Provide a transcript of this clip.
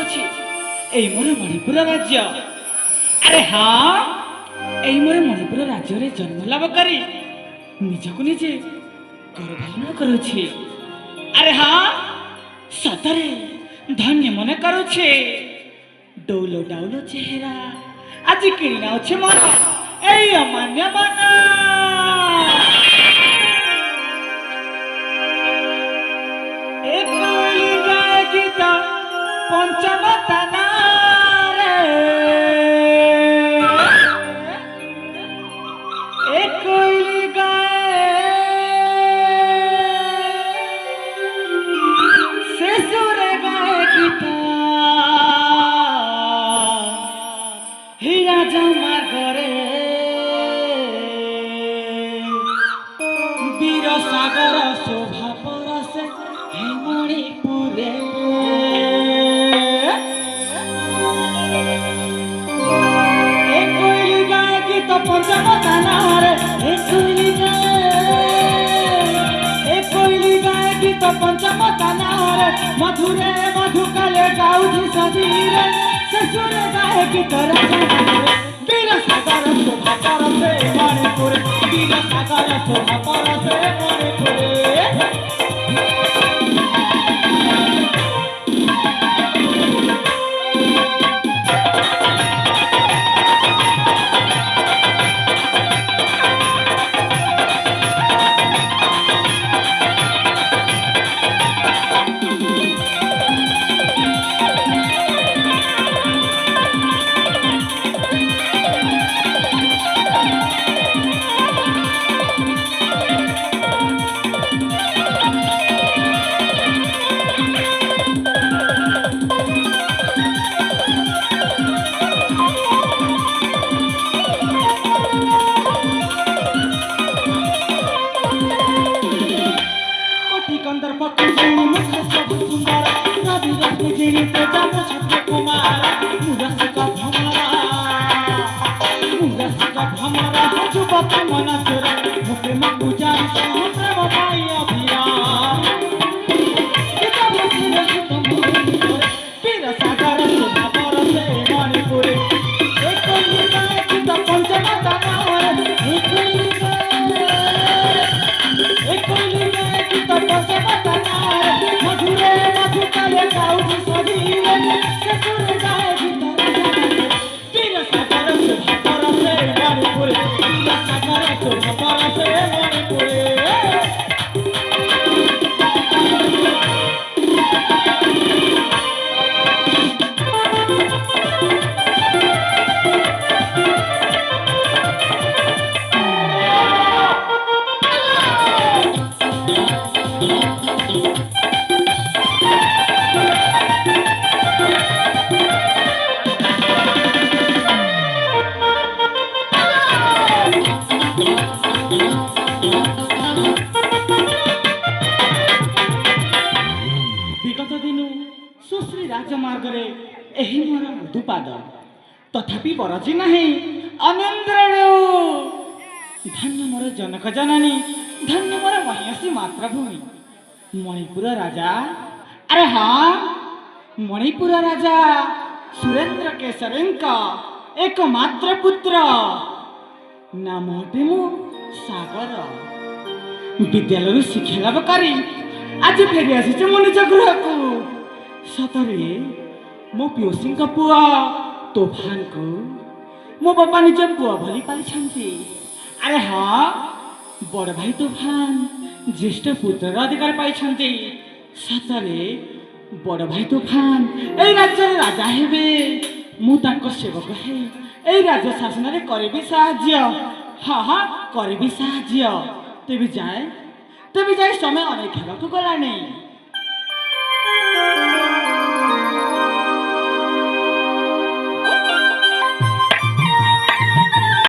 ଅଛି ଏଇ ମୋର ମଣିପୁର ରାଜ୍ୟ। ଆରେ ହଁ, ଏଇ ମୋର ମଣିପୁର ରାଜ୍ୟରେ ଜନ୍ମ ଲାଭ କରି ନିଜକୁ ନିଜେ ଗୌରବାନ୍ୱିତ କରୁଛି। ଆରେ ହଁ, ସତରେ ଧନ୍ୟ ମନେ କରୁଛି। ଡଉଲ ଡାଉଲ ଚେହେରା ଆଜି କିଣି ନେଉଛି ମୋର ଏଇ ଅମାନ୍ୟ ମନ। ଏ କୋଇଲି ଗାଏ ଗୀତ ପଞ୍ଚମ ତାନାରେ, ଏ କୋଇଲି ଗାଏ ଶେଷରେ ଗାଏ ଗୀତ ହୀରା ଜମାଗରେ ବୀର ସାଗର ଶୋଭା ପରସେ ହେ ମଣିପୁରେ। ଏ କୋଇଲି ଗାଏ ଗୀତ ପଞ୍ଚମ ତାନାରେ, ଏ କୋଇଲି ଗାଏ ଗୀତ ପଞ୍ଚମ ତାନାରେ, ମଧୁରେ ମଧୁକାଲେ ଗାଉଛି ସଦୀରେ ଶେଷରେ ଗାଏ ଗୀତ ରାଜା ବୀର ସାଗର ଶୋଭା ପରସେ ମଣିପୁରେ, ବୀର ସାଗର ଶୋଭା ପରସେ ମଣିପୁରେ। ରାଜମାର୍ଗରେ ଏହି ମୋର ମୃଦୁପାଦ ତଥାପି ବରଜି ନାହିଁ ଅନିନ୍ଦ୍ରାଣୁ। ଧନ୍ୟ ମୋର ଜନକ ଜନନୀ, ଧନ୍ୟ ମୋର ମହିଷୀ ମାତୃଭୂମି ମଣିପୁର ରାଜା। ଆରେ ହଁ, ମଣିପୁର ରାଜା ସୁରେନ୍ଦ୍ର କେଶରୀଙ୍କ ଏକମାତ୍ର ପୁତ୍ର, ନାମ ଅଟେ ମୁଁ ସାଗର। ବିଦ୍ୟାଳୟରୁ ଶିକ୍ଷା ଲାଭ କରି ଆଜି ଫେରି ଆସିଛି ମୁଁ ନିଜ ଗୃହକୁ। ସତରେ ମୋ ପିଉସୀଙ୍କ ପୁଅ ତୋଫାନକୁ ମୋ ବାପା ନିଜ ପୁଅ ଭଳି ପାଳିଛନ୍ତି। ଆରେ ହଁ, ବଡ଼ ଭାଇ ତୋଫାନ ଜ୍ୟେଷ୍ଠ ପୁତ୍ରର ଅଧିକାର ପାଇଛନ୍ତି। ସତରେ ବଡ଼ ଭାଇ ତୋଫାନ ଏଇ ରାଜ୍ୟର ରାଜା ହେବେ। ମୁଁ ତାଙ୍କ ସେବକ ହେଇ ଏଇ ରାଜ୍ୟ ଶାସନରେ କରିବି ସାହାଯ୍ୟ। ହଁ ହଁ, କରିବି ସାହାଯ୍ୟ। ତେବେ ଯାଏ ସମୟ ଅନେକ ହେବାକୁ ଗଲାଣି।